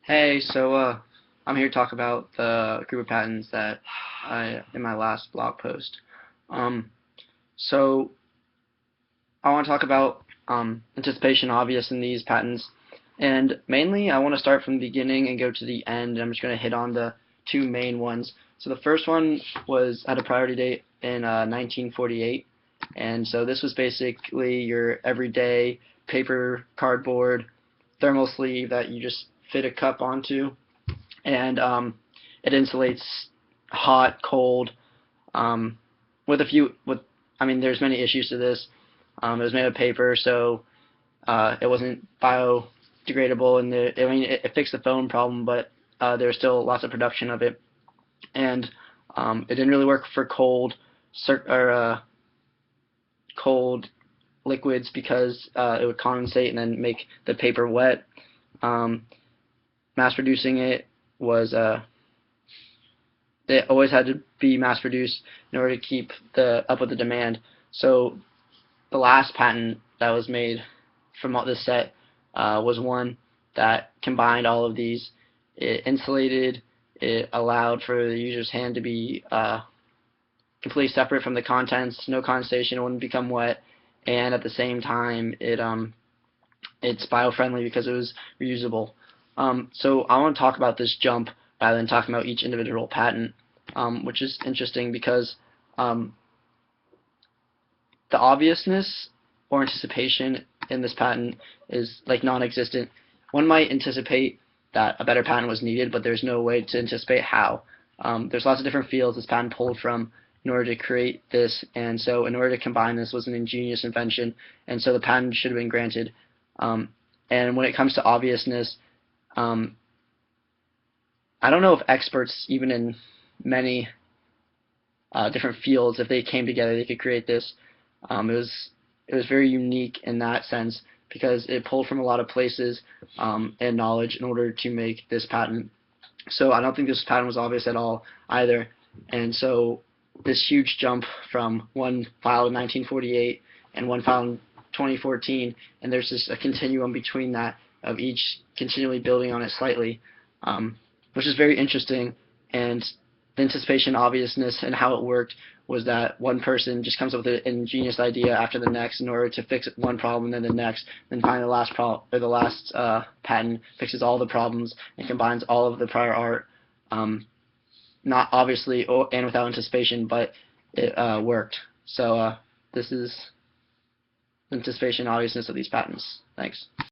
Hey, I'm here to talk about the group of patents that I in my last blog post. Um, so I want to talk about anticipation obvious in these patents, and mainly I want to start from the beginning and go to the end. I'm just going to hit on the two main ones. So the first one was had a priority date in 1948, and so this was basically your everyday paper, cardboard, thermal sleeve that you just fit a cup onto, and it insulates hot, cold, um, with a few with I mean there's many issues to this. It was made of paper, so it wasn't biodegradable, and it fixed the foam problem, but there was still lots of production of it, and it didn't really work for cold liquids because it would condensate and then make the paper wet. Um, Mass producing it was they always had to be mass produced in order to keep up with the demand. So the last patent that was made from this set was one that combined all of these. It insulated. It allowed for the user's hand to be completely separate from the contents. No condensation. It wouldn't become wet, and at the same time, it's bio-friendly because it was reusable. So I want to talk about this jump rather than talking about each individual patent, which is interesting because the obviousness or anticipation in this patent is like non-existent. One might anticipate that a better patent was needed, but there's no way to anticipate how. There's lots of different fields this patent pulled from in order to create this, and so in order to combine this was an ingenious invention, and so the patent should have been granted. And when it comes to obviousness, um, I don't know if experts, even in many different fields, if they came together, they could create this. It was very unique in that sense because it pulled from a lot of places and knowledge in order to make this patent. So I don't think this patent was obvious at all either. And so this huge jump from one filed in 1948 and one filed in 2014, and there's just a continuum between that of each continually building on it slightly, which is very interesting. And the anticipation, obviousness, and how it worked was that one person just comes up with an ingenious idea after the next in order to fix one problem, then the next, then finally the last patent fixes all the problems and combines all of the prior art, not obviously and without anticipation, but it worked. So this is anticipation, obviousness of these patents. Thanks.